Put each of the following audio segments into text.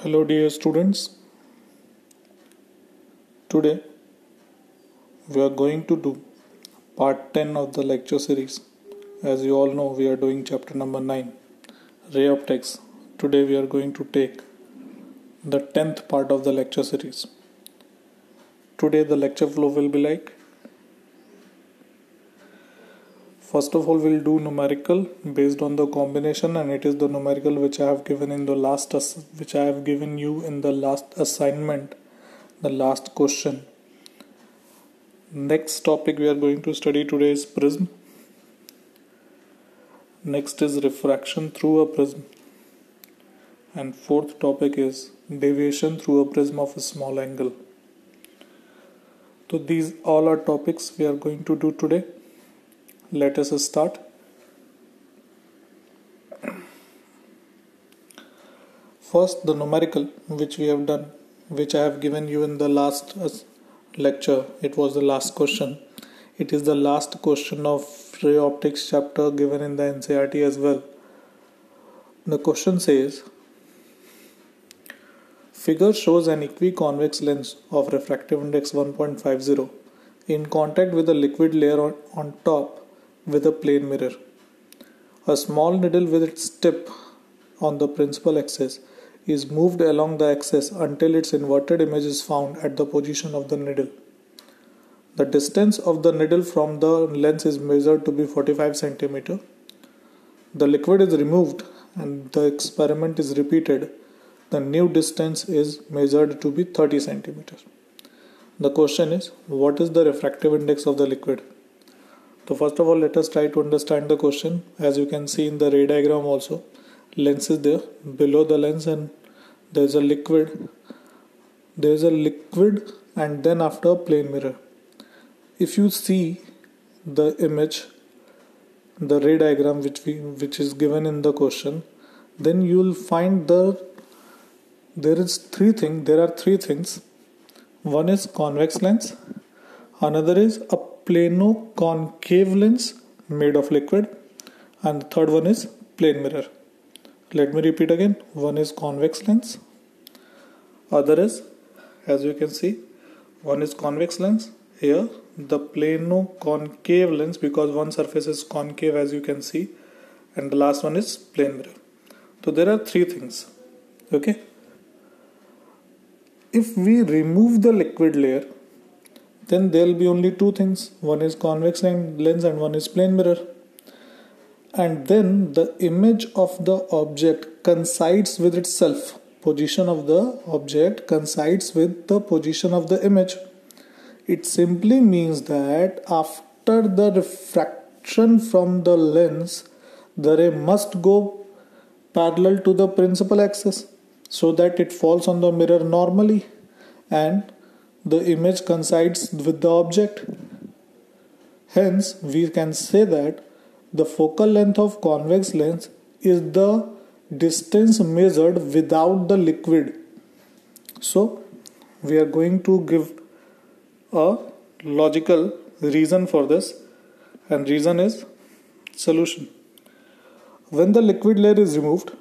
Hello dear students. Today we are going to do part 10 of the lecture series. As you all know, we are doing chapter number 9, Ray Optics. Today we are going to take the 10th part of the lecture series. Today the lecture flow will be like, first of all we'll do numerical based on the combination, and it is the numerical which I have given you in the last assignment, the last question. Next topic we are going to study today is prism. Next is refraction through a prism. And fourth topic is deviation through a prism of a small angle. So these all are topics we are going to do today. Let us start. First, the numerical which we have done, which I have given you in the last lecture. It was the last question. It is the last question of ray optics chapter given in the NCERT as well. The question says, figure shows an equiconvex lens of refractive index 1.50 in contact with a liquid layer on top with a plane mirror. A small needle with its tip on the principal axis is moved along the axis until its inverted image is found at the position of the needle. The distance of the needle from the lens is measured to be 45 cm. The liquid is removed and the experiment is repeated. The new distance is measured to be 30 cm. The question is, what is the refractive index of the liquid? So first of all, let us try to understand the question. As you can see in the ray diagram also, lens is there, below the lens, and there is a liquid and then after a plane mirror. If you see the image, the ray diagram which is given in the question, then you will find there are three things. One is convex lens, another is a plano-concave lens made of liquid, and the third one is plane mirror. Let me repeat again. One is convex lens, other is, as you can see, one is convex lens, here the plano-concave lens because one surface is concave as you can see, and the last one is plane mirror. So there are three things. Okay. If we remove the liquid layer, then there will be only two things. One is convex lens and one is plane mirror. And then the image of the object coincides with itself. Position of the object coincides with the position of the image. It simply means that after the refraction from the lens, the ray must go parallel to the principal axis so that it falls on the mirror normally and the image coincides with the object. Hence, we can say that the focal length of convex lens is the distance measured without the liquid. So, we are going to give a logical reason for this, and reason is solution. When the liquid layer is removed,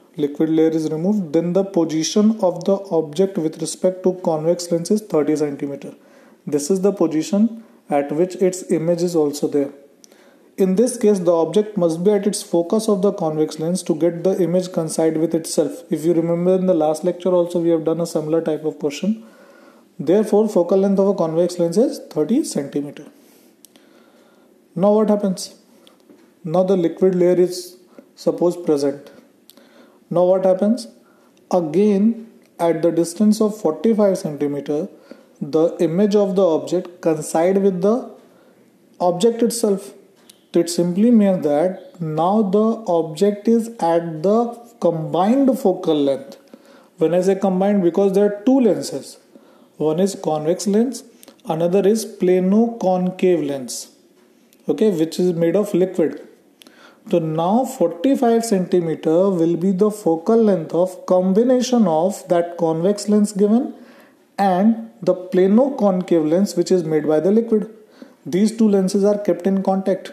then the position of the object with respect to convex lens is 30 cm. This is the position at which its image is also there. In this case, the object must be at its focus of the convex lens to get the image coincide with itself. If you remember in the last lecture also we have done a similar type of question. Therefore, focal length of a convex lens is 30 cm. Now what happens? Now the liquid layer is suppose present. Now what happens? Again, at the distance of 45 cm, the image of the object coincide with the object itself. It simply means that now the object is at the combined focal length. When I say combined, because there are two lenses. One is convex lens, another is plano-concave lens, okay, which is made of liquid. So now 45 cm will be the focal length of combination of that convex lens given and the plano-concave lens which is made by the liquid. These two lenses are kept in contact,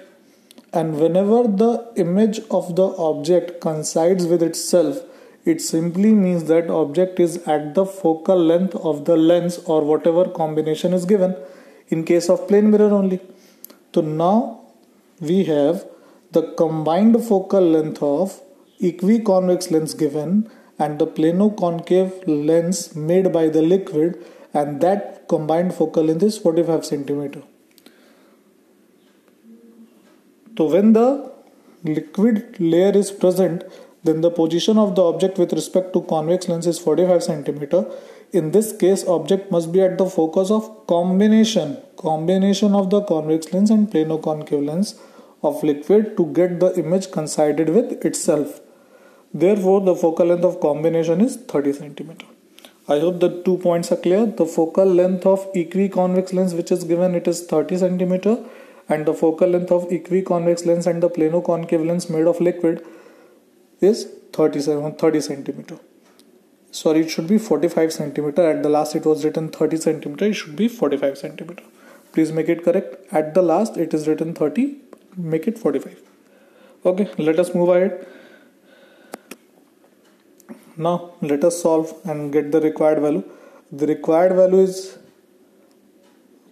and whenever the image of the object coincides with itself, It simply means that object is at the focal length of the lens or whatever combination is given in case of plane mirror only. So now we have the combined focal length of equiconvex lens given and the plano-concave lens made by the liquid, and that combined focal length is 45 centimeter. So when the liquid layer is present, then the position of the object with respect to convex lens is 45 centimeter. In this case, object must be at the focus of combination of the convex lens and plano-concave lens of liquid to get the image coincided with itself. Therefore, the focal length of combination is 30 centimeter. I hope the 2 points are clear. The focal length of equiconvex lens which is given, it is 30 centimeter, and the focal length of equiconvex lens and the plano-concave lens made of liquid is 30 centimeter. Sorry, it should be 45 centimeter. At the last it was written 30 centimeter. It should be 45 centimeter. Please make it correct. At the last it is written 30. Make it 45. Okay, let us move ahead. Now let us solve and get the required value. The required value is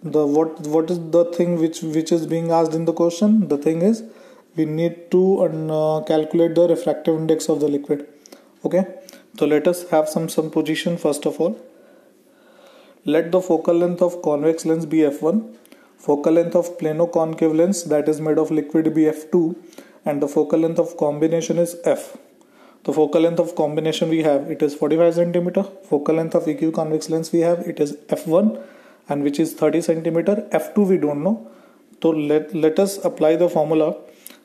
the what is the thing which is being asked in the question. The thing is we need to calculate the refractive index of the liquid. Okay, so let us have some position. First of all, let the focal length of convex lens be f1, focal length of plano-concave lens that is made of liquid be f2, and the focal length of combination is f. The focal length of combination we have, it is 45 centimeter. Focal length of equiconvex lens we have, it is f1, and which is 30 centimeter. f2 we don't know. So let us apply the formula.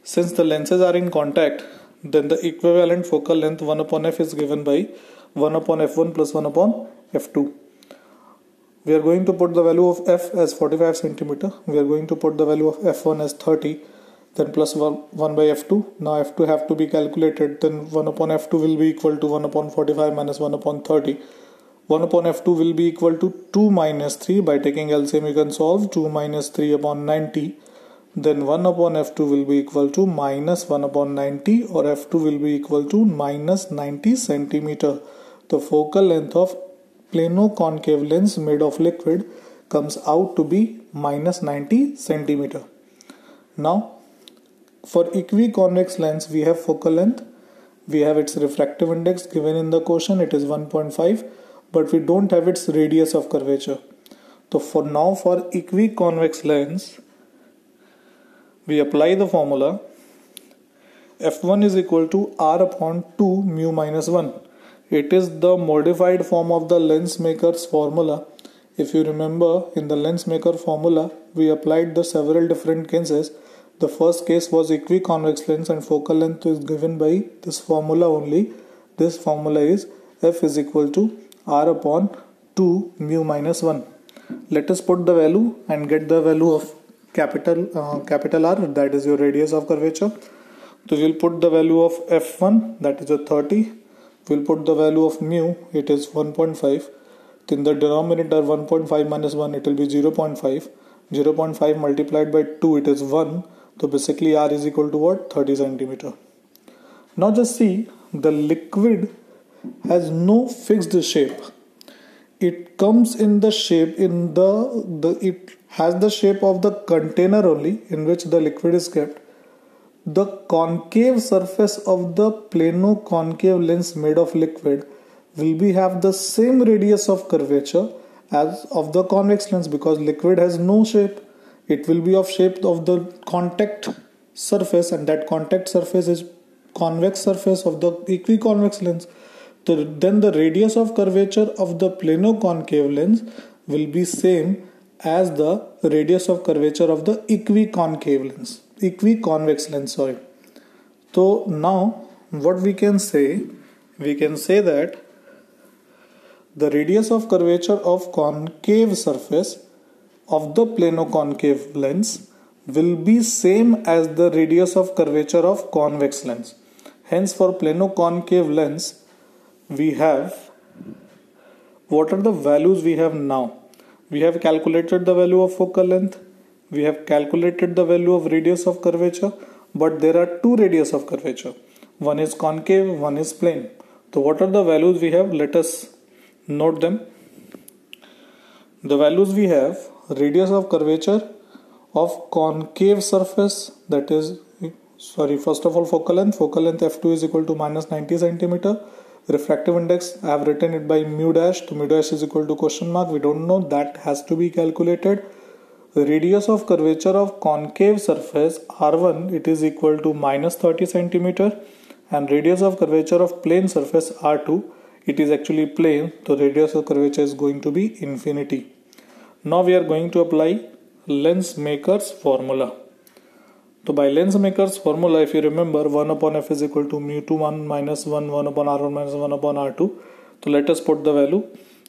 Since the lenses are in contact, then the equivalent focal length 1 upon f is given by 1 upon f1 plus 1 upon f2. We are going to put the value of f as 45 centimeter. We are going to put the value of f1 as 30. Then plus 1 by f2. Now f2 have to be calculated. Then 1 upon f2 will be equal to 1 upon 45 minus 1 upon 30. 1 upon f2 will be equal to 2 minus 3. By taking LCM you can solve 2 minus 3 upon 90. Then 1 upon f2 will be equal to minus 1 upon 90, or f2 will be equal to minus 90 centimeter. The focal length of plano-concave lens made of liquid comes out to be minus 90 centimeter. Now for equiconvex lens we have focal length, we have its refractive index given in the question, it is 1.5, but we don't have its radius of curvature. So for equiconvex lens we apply the formula f1 is equal to r upon 2 mu minus 1. It is the modified form of the lens maker's formula. If you remember, in the lens maker formula we applied the several different cases. The first case was equiconvex lens and focal length is given by this formula only. This formula is f is equal to r upon 2 mu minus 1. Let us put the value and get the value of capital R, that is your radius of curvature. So we will put the value of f1, that is a 30. We will put the value of mu, it is 1.5. In the denominator 1.5 minus 1 it will be 0.5. 0.5 multiplied by 2 it is 1. So basically R is equal to what? 30 centimeter. Now just see, the liquid has no fixed shape. It comes in the shape it has the shape of the container only in which the liquid is kept. The concave surface of the plano-concave lens made of liquid will have the same radius of curvature as of the convex lens, because liquid has no shape. It will be of shape of the contact surface, and that contact surface is convex surface of the equiconvex lens. So then the radius of curvature of the plano-concave lens will be same as the radius of curvature of the equiconvex lens. So now what we can say that the radius of curvature of concave surface of the plano-concave lens will be same as the radius of curvature of convex lens. Hence for plano-concave lens we have, what are the values we have now? We have calculated the value of focal length, we have calculated the value of radius of curvature, but there are two radius of curvature. One is concave, one is plane. So what are the values we have? Let us note them. The values we have: radius of curvature of concave surface, that is, first of all, focal length f2 is equal to minus 90 centimeter. Refractive index, I have written it by mu dash, so mu dash is equal to question mark, we don't know, that has to be calculated. Radius of curvature of concave surface r1, it is equal to minus 30 centimeter, and radius of curvature of plane surface r2, it is actually plane, so radius of curvature is going to be infinity. Now we are going to apply Lensmaker's formula. So by Lensmaker's formula, if you remember, 1 upon f is equal to mu 2 1 minus 1 1 upon r1 minus 1 upon r2. So let us put the value.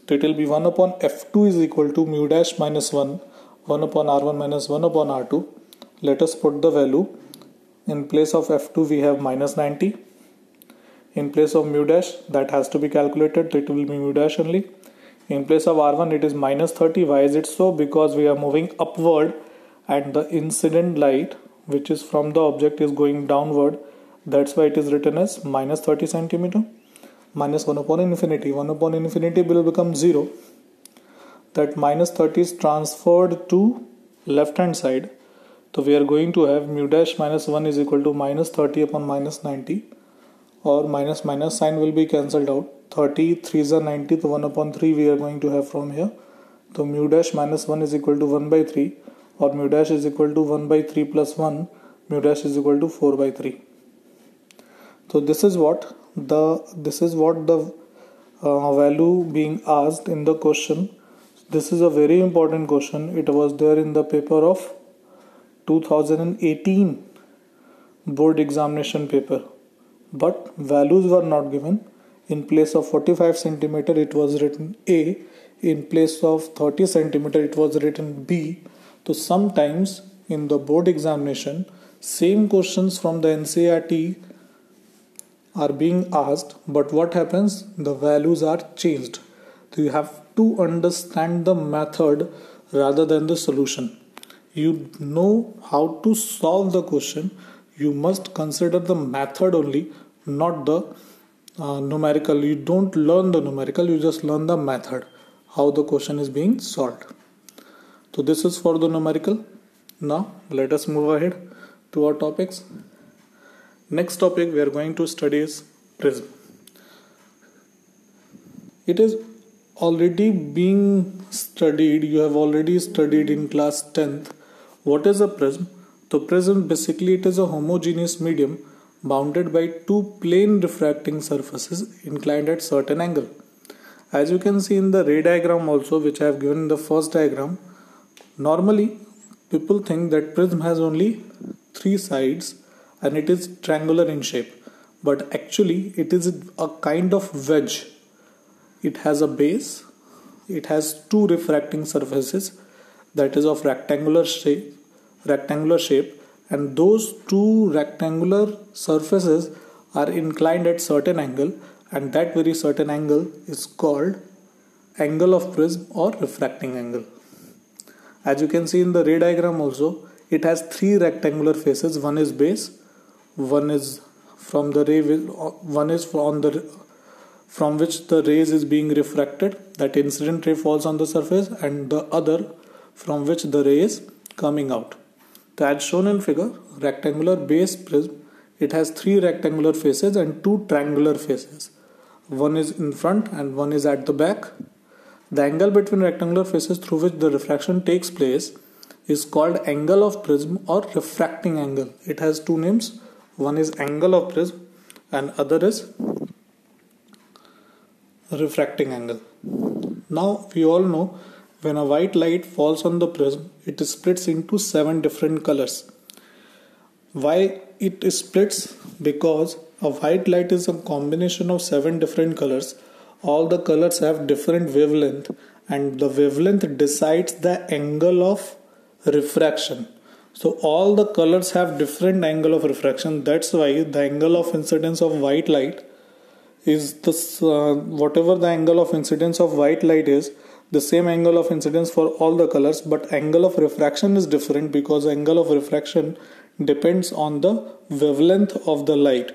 So it will be 1 upon f2 is equal to mu dash minus 1 1 upon r1 minus 1 upon r2. Let us put the value. In place of f2 we have minus 90. In place of mu dash, that has to be calculated, so it will be mu dash only. In place of r1 it is minus 30. Why is it so? Because we are moving upward and the incident light which is from the object is going downward. That's why it is written as minus 30 centimeter. Minus 1 upon infinity. 1 upon infinity will become 0. That minus 30 is transferred to left hand side. So we are going to have mu dash minus 1 is equal to minus 30 upon minus 90. Or minus minus sign will be cancelled out. 30, 3s are 90, so 1 upon 3 we are going to have from here. So mu dash minus 1 is equal to 1 by 3, or mu dash is equal to 1 by 3 plus 1, mu dash is equal to 4 by 3. So this is what the value being asked in the question. This is a very important question. It was there in the paper of 2018 board examination paper, but values were not given. In place of 45 centimeter it was written A, in place of 30 centimeter it was written B. So sometimes in the board examination same questions from the NCERT are being asked, but what happens? The values are changed. So you have to understand the method rather than the solution. You know how to solve the question, you must consider the method only, not the numerical. You don't learn the numerical, you just learn the method, how the question is being solved. So this is for the numerical. Now let us move ahead to our topics. Next topic we are going to study is prism. It is already being studied, you have already studied in class 10th. What is a prism? So prism, basically it is a homogeneous medium bounded by two plane refracting surfaces inclined at certain angle. As you can see in the ray diagram also, which I have given in the first diagram, normally people think that prism has only three sides and it is triangular in shape, but actually it is a kind of wedge. It has a base, it has two refracting surfaces that is of rectangular shape, and those two rectangular surfaces are inclined at certain angle, and that very certain angle is called angle of prism or refracting angle. As you can see in the ray diagram also, it has three rectangular faces. One is base, one is from the ray, one is from which the rays is being refracted, that incident ray falls on the surface, and the other from which the ray is coming out. So as shown in figure, rectangular base prism, it has three rectangular faces and two triangular faces. One is in front and one is at the back. The angle between rectangular faces through which the refraction takes place is called angle of prism or refracting angle. It has two names. One is angle of prism and other is refracting angle. Now we all know, when a white light falls on the prism, it splits into 7 different colors. Why it splits? Because a white light is a combination of 7 different colors. All the colors have different wavelength, and the wavelength decides the angle of refraction. So all the colors have different angle of refraction. That's why the angle of incidence of white light is this, whatever the angle of incidence of white light is, the same angle of incidence for all the colors, but angle of refraction is different because angle of refraction depends on the wavelength of the light.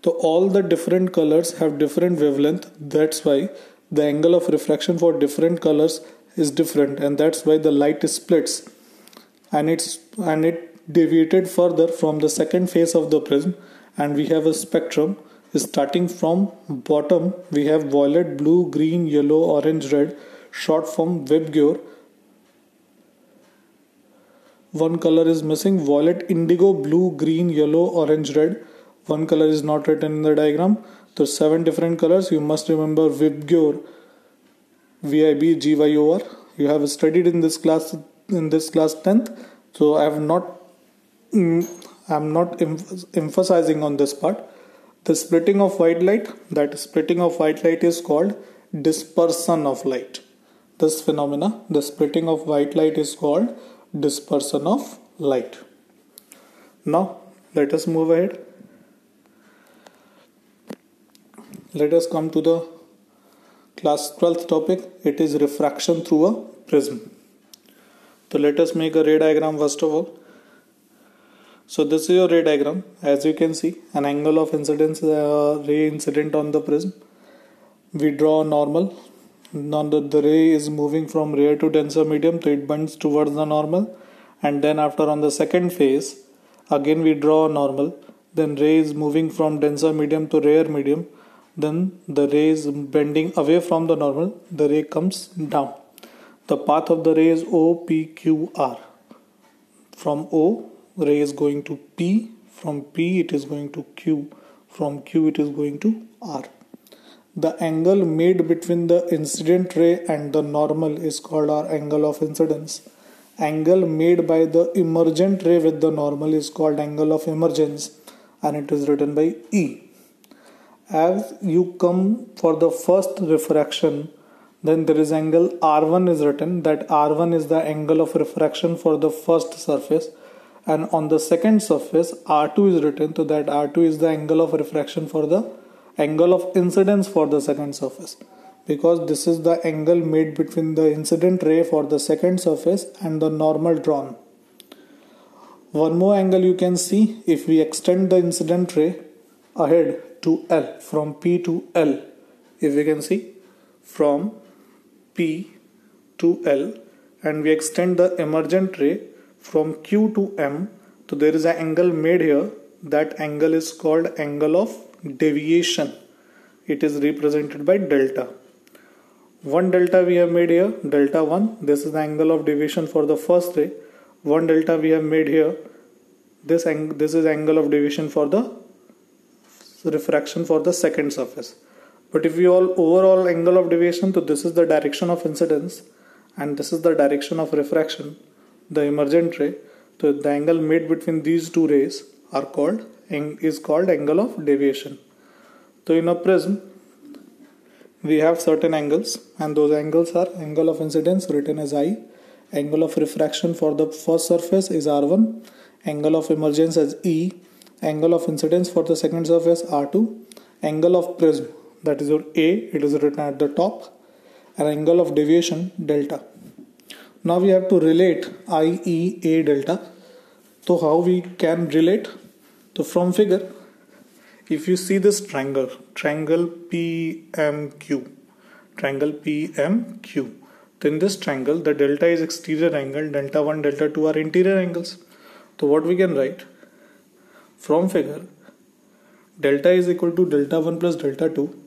So all the different colors have different wavelength. That's why the angle of refraction for different colors is different, and that's why the light splits, and it deviated further from the second phase of the prism, and we have a spectrum. Starting from bottom, we have violet, blue, green, yellow, orange, red, short form Vibgyor. One color is missing: violet, indigo, blue, green, yellow, orange, red. One color is not written in the diagram. So 7 different colors. You must remember Vibgyor, Vibgyor. You have studied in this class 10th. So I'm not emphasizing on this part. The splitting of white light, that splitting of white light is called dispersion of light. This phenomena, the splitting of white light, is called dispersion of light. Now let us move ahead. Let us come to the class 12th topic. It is refraction through a prism. So let us make a ray diagram first of all. So this is your ray diagram. As you can see, an angle of incidence, ray incident on the prism. We draw a normal. Now the ray is moving from rare to denser medium, so it bends towards the normal. And then after, on the second phase, again we draw a normal. Then ray is moving from denser medium to rare medium. Then the ray is bending away from the normal. The ray comes down. The path of the ray is OPQR. From O, ray is going to P. From P, it is going to Q. From Q, it is going to R. The angle made between the incident ray and the normal is called our angle of incidence. Angle made by the emergent ray with the normal is called angle of emergence, and it is written by E. As you come for the first refraction, then there is angle R1 is written. That R1 is the angle of refraction for the first surface, and on the second surface R2 is written. So that R2 is the angle of refraction for the angle of incidence for the second surface, because this is the angle made between the incident ray for the second surface and the normal drawn. One more angle you can see if we extend the incident ray ahead to L, from P to L. If we can see from P to L, and we extend the emergent ray from Q to M, so there is an angle made here. That angle is called angle of deviation. It is represented by delta. One delta we have made here, delta 1. This is the angle of deviation for the first ray. One delta we have made here. This is angle of deviation for the refraction for the second surface. But if we all overall angle of deviation, so this is the direction of incidence and this is the direction of refraction, the emergent ray. So the angle made between these two rays is called angle of deviation. So in a prism we have certain angles, and those angles are angle of incidence written as I, angle of refraction for the first surface is R1, angle of emergence as E, angle of incidence for the second surface R2, angle of prism, that is your A, it is written at the top, and angle of deviation delta. Now we have to relate I, E, A, delta. So how we can relate? So from figure, if you see this triangle PMQ, then this triangle, the delta is exterior angle, delta 1, delta 2 are interior angles. So what we can write from figure, delta is equal to delta 1 plus delta 2,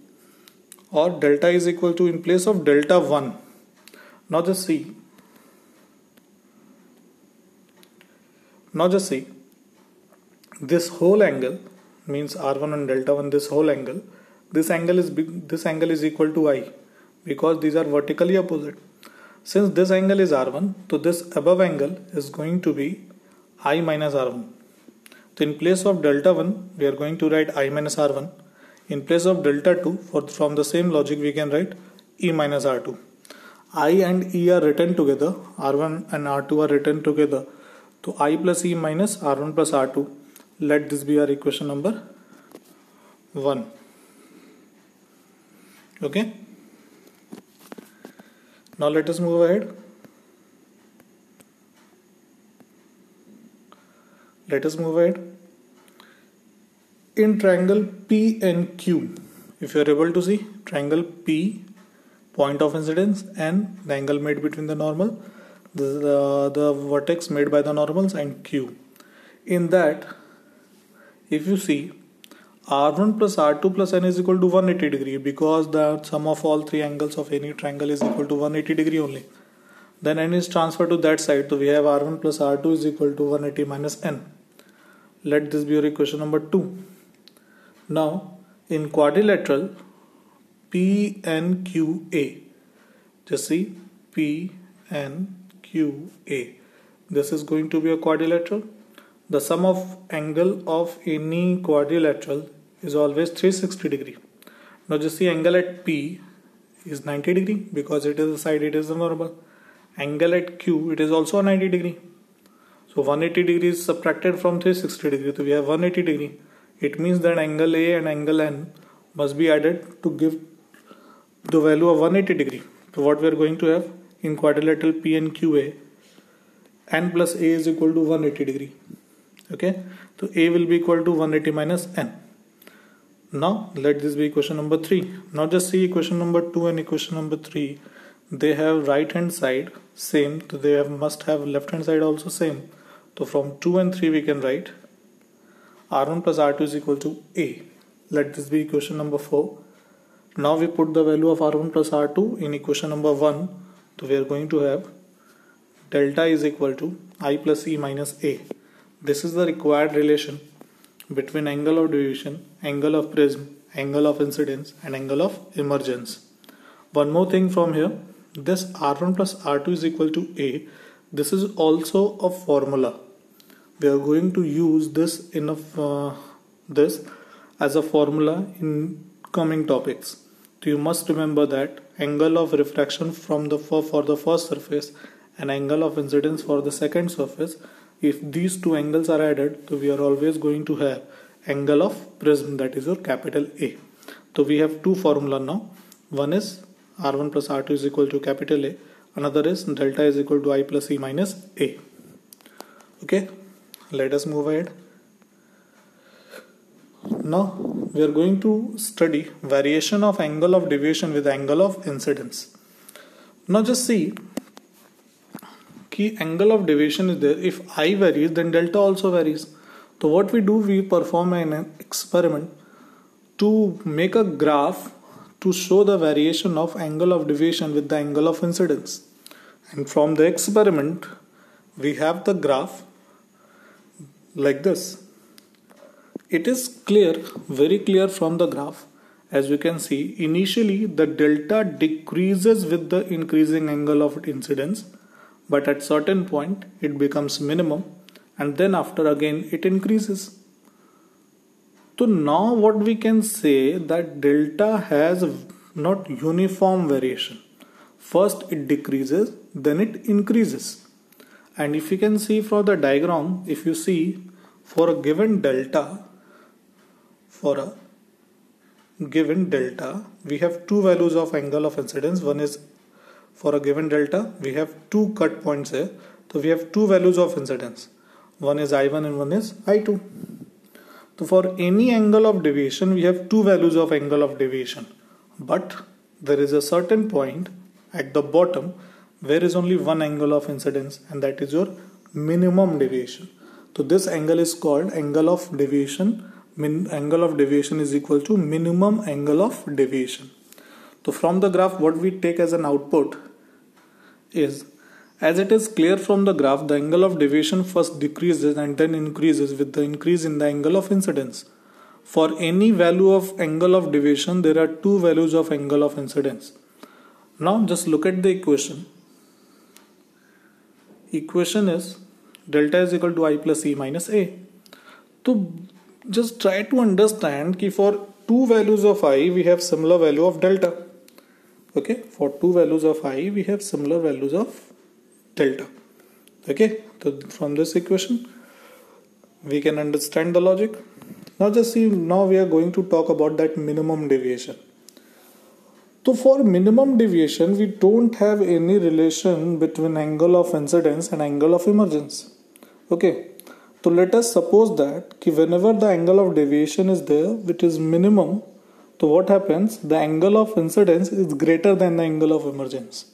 or delta is equal to, in place of delta 1, now just see, this whole angle means R1 and delta 1, this whole angle, this angle is equal to I, because these are vertically opposite. Since this angle is R1, so this above angle is going to be I minus R1. So in place of delta 1, we are going to write I minus R1. In place of delta 2, from the same logic, we can write E minus R2. I and E are written together, R1 and R2 are written together. So I plus E minus R1 plus R2. Let this be our equation number 1. Okay. Now let us move ahead. In triangle PNQ, if you are able to see triangle P, point of incidence, and the angle made between the normal, the vertex made by the normals, and Q. In that, if you see, R1 plus R2 plus N is equal to 180 degree, because the sum of all three angles of any triangle is equal to 180 degree only. Then N is transferred to that side, so we have R1 plus R2 is equal to 180 minus N. Let this be your equation number 2. Now in quadrilateral PNQA, just see PNQA, this is going to be a quadrilateral. The sum of angle of any quadrilateral is always 360 degree. Now just see, angle at P is 90 degree because it is a side, it is a normal. Angle at Q, it is also 90 degree. So 180 degree is subtracted from 360 degree, so we have 180 degree. It means that angle A and angle N must be added to give the value of 180 degree. So what we are going to have in quadrilateral PNQA, N plus A is equal to 180 degree. Okay, so A will be equal to 180 minus N. Now let this be equation number 3. Now just see equation number 2 and equation number 3. They have right hand side same, so they must have left hand side also same. So from 2 and 3 we can write R1 plus R2 is equal to A. Let this be equation number 4. Now we put the value of R1 plus R2 in equation number 1. So we are going to have delta is equal to I plus E minus A. This is the required relation between angle of deviation, angle of prism, angle of incidence, and angle of emergence. One more thing from here, this R1 plus R2 is equal to A. This is also a formula. We are going to use this this as a formula in coming topics. So you must remember that angle of refraction for the first surface and angle of incidence for the second surface, if these two angles are added, so we are always going to have angle of prism, that is your capital A. So we have two formula now. One is R1 plus R2 is equal to capital A. Another is delta is equal to I plus E minus A. Okay, let us move ahead. Now we are going to study variation of angle of deviation with angle of incidence. Now just see, key angle of deviation is there. If I varies, then delta also varies. So what we do, we perform an experiment to make a graph to show the variation of angle of deviation with the angle of incidence. And from the experiment, we have the graph like this. It is clear, very clear from the graph. As you can see, initially the delta decreases with the increasing angle of incidence, but at certain point it becomes minimum, and then after again it increases. So now what we can say, that delta has not uniform variation. First it decreases, then it increases. And if you can see from the diagram, if you see for a given delta, we have two values of angle of incidence. One is for a given delta, we have two cut points here. So we have two values of incidence. One is I1 and one is I2. So for any angle of deviation, we have two values of angle of deviation. But there is a certain point at the bottom where is only one angle of incidence, and that is your minimum deviation. So this angle is called angle of deviation. Angle of deviation is equal to minimum angle of deviation. So from the graph, what we take as an output is, as it is clear from the graph, the angle of deviation first decreases and then increases with the increase in the angle of incidence. For any value of angle of deviation, there are two values of angle of incidence. Now just look at the equation. Equation is delta is equal to I plus E minus A. So just try to understand that for two values of I, we have similar value of delta. Okay, for two values of I, we have similar values of delta. Okay, so from this equation, we can understand the logic. Now just see, now we are going to talk about that minimum deviation. So for minimum deviation, we don't have any relation between angle of incidence and angle of emergence. Okay, So let us suppose that whenever the angle of deviation is there, which is minimum, so what happens? The angle of incidence is greater than the angle of emergence.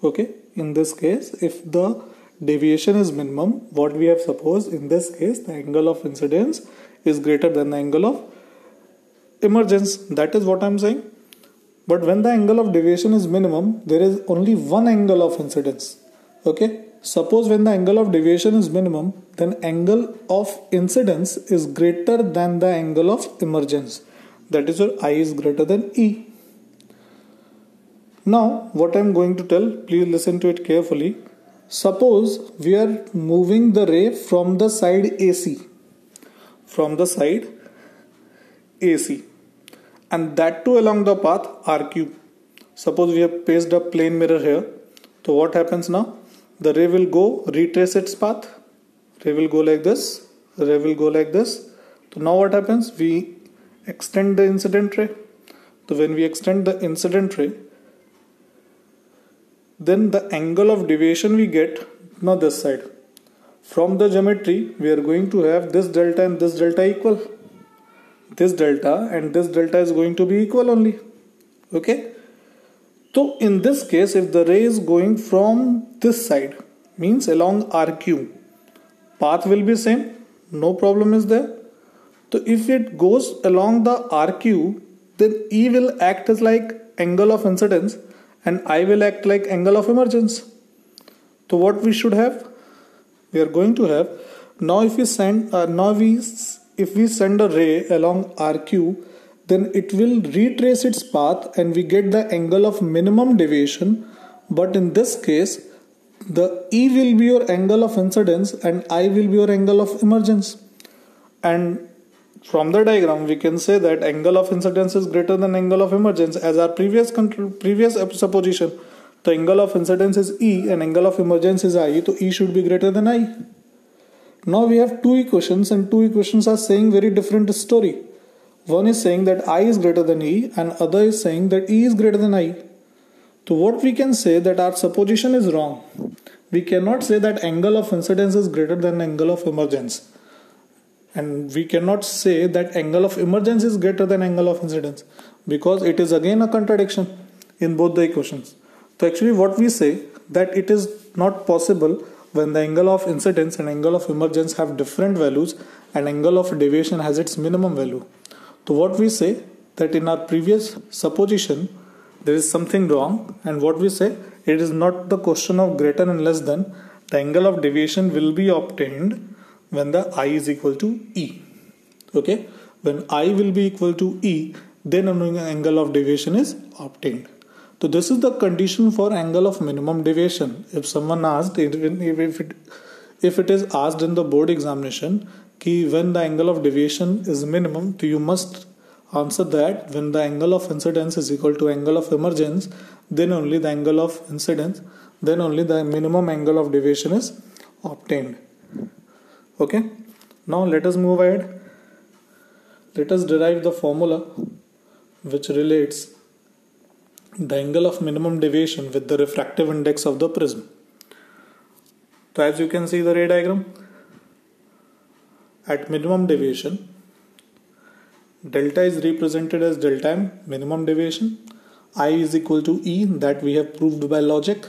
Okay, in this case, if the deviation is minimum, what we have supposed in this case, the angle of incidence is greater than the angle of emergence. That is what I am saying. But when the angle of deviation is minimum, there is only one angle of incidence. Okay, suppose when the angle of deviation is minimum, then angle of incidence is greater than the angle of emergence. That is where I is greater than E. Now what I am going to tell, please listen to it carefully. Suppose we are moving the ray from the side AC, and that too along the path RQ. Suppose we have placed a plane mirror here. So what happens now? The ray will go retrace its path. Ray will go like this. Ray will go like this. So now what happens? We extend the incident ray. So when we extend the incident ray, then the angle of deviation we get, now this side. From the geometry, we are going to have this delta and this delta equal. This delta and this delta is going to be equal only. Okay. So in this case, if the ray is going from this side, means along RQ, path will be same, no problem is there. So if it goes along the RQ, then E will act as like angle of incidence and I will act like angle of emergence. So what we should have? We are going to have, now if we send a ray along RQ, then it will retrace its path and we get the angle of minimum deviation. But in this case, the E will be your angle of incidence and I will be your angle of emergence. And from the diagram, we can say that angle of incidence is greater than angle of emergence as our previous supposition. The angle of incidence is E and angle of emergence is I. So E should be greater than I. Now we have two equations and two equations are saying very different story. One is saying that I is greater than E and other is saying that E is greater than I. So what we can say that our supposition is wrong. We cannot say that angle of incidence is greater than angle of emergence. And we cannot say that angle of emergence is greater than angle of incidence because it is again a contradiction in both the equations. So actually what we say that it is not possible when the angle of incidence and angle of emergence have different values and angle of deviation has its minimum value. So what we say that in our previous supposition there is something wrong, and what we say it is not the question of greater and less than. The angle of deviation will be obtained when the I is equal to E. Okay, when I will be equal to E, then an angle of deviation is obtained. So this is the condition for angle of minimum deviation. If someone asked, if it is asked in the board examination, when the angle of deviation is minimum, so you must answer that when the angle of incidence is equal to angle of emergence, then only the angle of incidence, then only the minimum angle of deviation is obtained. Okay, now let us move ahead. Let us derive the formula which relates the angle of minimum deviation with the refractive index of the prism. So as you can see the ray diagram, at minimum deviation, delta is represented as delta m, minimum deviation. I is equal to E, that we have proved by logic.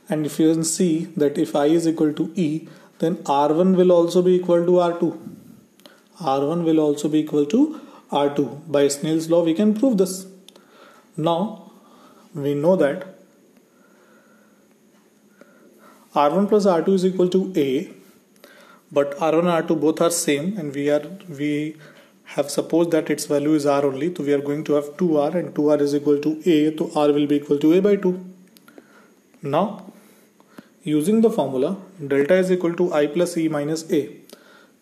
And if you can see that if I is equal to E, then R1 will also be equal to R2. R1 will also be equal to R2. By Snell's law we can prove this. Now we know that R1 plus R2 is equal to A, but R1 and R2 both are same, and we have supposed that its value is R only. So we are going to have 2R, and 2R is equal to A, so R will be equal to A by 2. Now using the formula, delta is equal to I plus E minus A.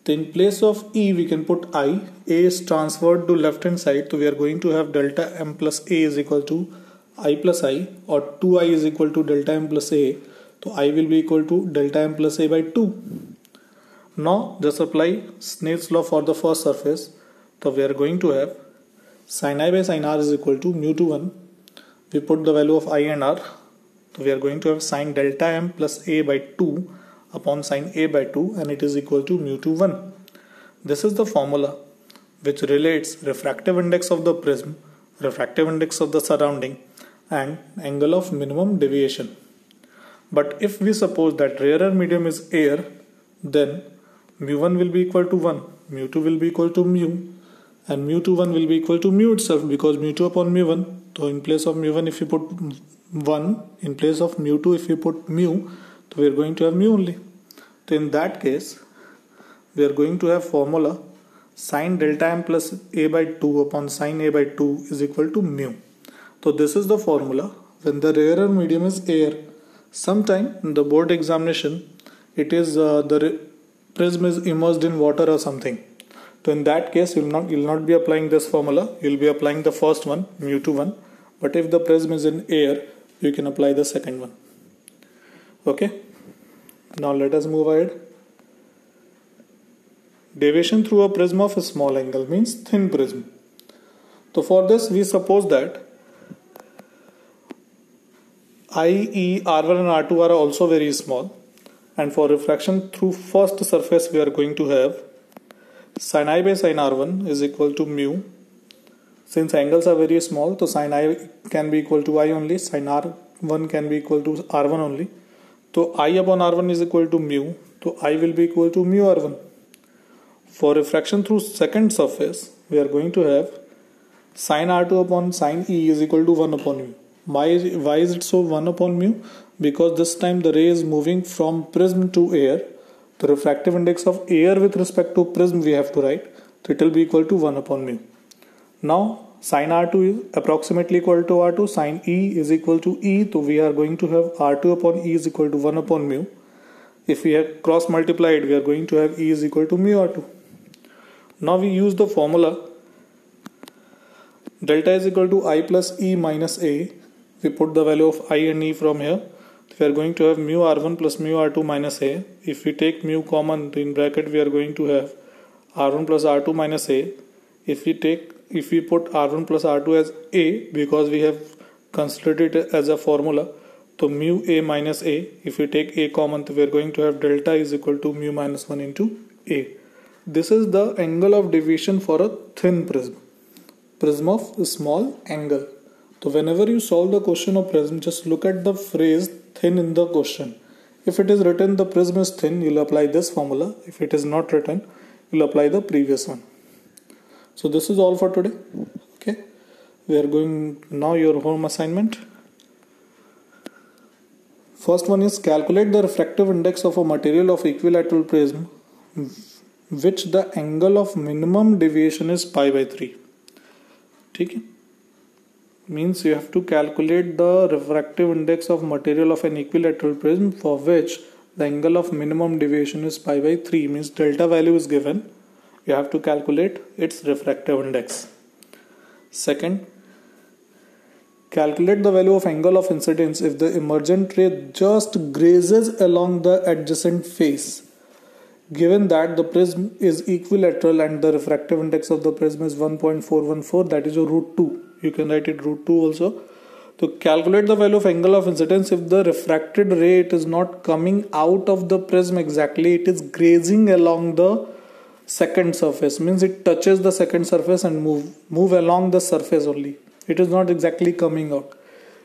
So in place of E we can put I. A is transferred to left hand side, so we are going to have delta M plus A is equal to I plus I, or 2I is equal to delta M plus A. So I will be equal to delta M plus A by 2. Now just apply Snell's law for the first surface. So we are going to have sin I by sin R is equal to mu to 1. We put the value of I and R. So we are going to have sin delta M plus A by 2 upon sine A by 2 and it is equal to mu to 1. This is the formula which relates refractive index of the prism, refractive index of the surrounding and angle of minimum deviation. But if we suppose that rarer medium is air, then mu1 will be equal to 1, mu2 will be equal to mu, and mu2 1 will be equal to mu itself, because mu2 upon mu1. So in place of mu1 if you put 1, in place of mu2 if you put mu, so we are going to have mu only. So in that case we are going to have formula sine delta m plus a by 2 upon sine a by 2 is equal to mu. So this is the formula when the rarer medium is air. Sometime in the board examination it is the prism is immersed in water or something. So in that case you will not be applying this formula, you will be applying the first one, mu to 1. But if the prism is in air, you can apply the second one. Okay, now let us move ahead. Deviation through a prism of a small angle means thin prism. So for this we suppose that I, E, R1 and R2 are also very small, and for refraction through first surface we are going to have sin I by sin R1 is equal to mu. Since angles are very small, so sin I can be equal to I only, sin R1 can be equal to R1 only. So I upon R1 is equal to mu, so I will be equal to mu R1. For refraction through second surface, we are going to have sin R2 upon sin E is equal to 1 upon mu. Why is it so 1 upon mu? Because this time the ray is moving from prism to air. The refractive index of air with respect to prism we have to write. So it will be equal to 1 upon mu. Now sin R2 is approximately equal to R2, sin E is equal to E. So we are going to have R2 upon E is equal to 1 upon mu. If we have cross multiplied, we are going to have E is equal to mu R2. Now we use the formula delta is equal to I plus E minus A. We put the value of I and E from here. We are going to have mu R1 plus mu R2 minus A. If we take mu common, in bracket we are going to have R1 plus R2 minus A. If we put R1 plus R2 as A, because we have considered it as a formula, so mu A minus A. If we take A common, we are going to have delta is equal to mu minus 1 into A. This is the angle of deviation for a thin prism of a small angle. So whenever you solve the question of prism, just look at the phrase thin in the question. If it is written the prism is thin, you will apply this formula. If it is not written, you will apply the previous one. So this is all for today. Okay, we are going now your home assignment. First one is calculate the refractive index of a material of equilateral prism which the angle of minimum deviation is pi by 3. Okay, means you have to calculate the refractive index of material of an equilateral prism for which the angle of minimum deviation is pi by 3, means delta value is given. You have to calculate its refractive index. Second, calculate the value of angle of incidence if the emergent ray just grazes along the adjacent face. Given that the prism is equilateral and the refractive index of the prism is 1.414, that is your root 2. You can write it root 2 also. To calculate the value of angle of incidence if the refracted ray it is not coming out of the prism exactly, it is grazing along the second surface, means it touches the second surface and move along the surface only. It is not exactly coming out.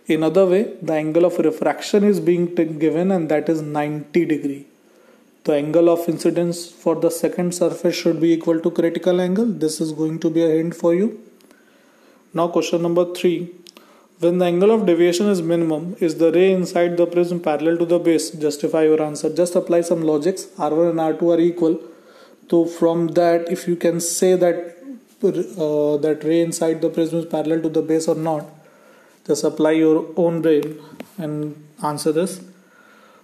In other way, the angle of refraction is being given, and that is 90 degree. The angle of incidence for the second surface should be equal to critical angle. This is going to be a hint for you. Now question number 3. When the angle of deviation is minimum, is the ray inside the prism parallel to the base? Justify your answer. Just apply some logics. R1 and R2 are equal. So from that, if you can say that that ray inside the prism is parallel to the base or not, just apply your own brain and answer this.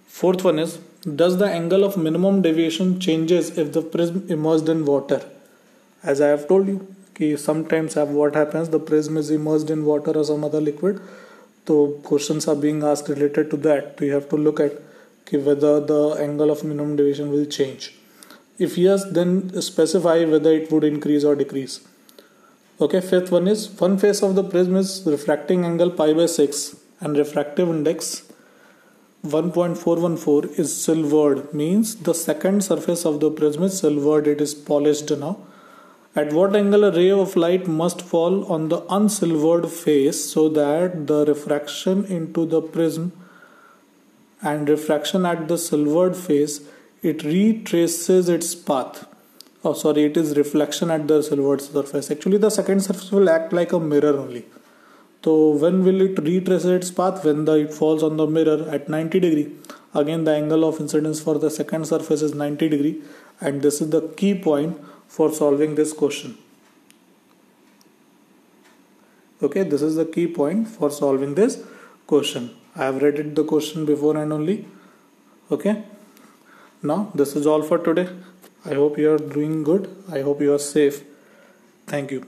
Fourth one is, does the angle of minimum deviation changes if the prism immersed in water? As I have told you, sometimes what happens, the prism is immersed in water or some other liquid. So questions are being asked related to that. So you have to look at whether the angle of minimum deviation will change. If yes, then specify whether it would increase or decrease. Okay, fifth one is, one face of the prism is refracting angle pi by 6 and refractive index 1.414 is silvered, means the second surface of the prism is silvered, it is polished now. At what angle a ray of light must fall on the unsilvered face so that the refraction into the prism and refraction at the silvered face, it retraces its path. Oh, sorry, it is reflection at the silvered surface. Actually, the second surface will act like a mirror only. So when will it retrace its path? When it falls on the mirror at 90 degree. Again, the angle of incidence for the second surface is 90 degree, and this is the key point for solving this question. Okay, this is the key point for solving this question. I have read it the question before and only. Okay, now this is all for today. I hope you are doing good. I hope you are safe. Thank you.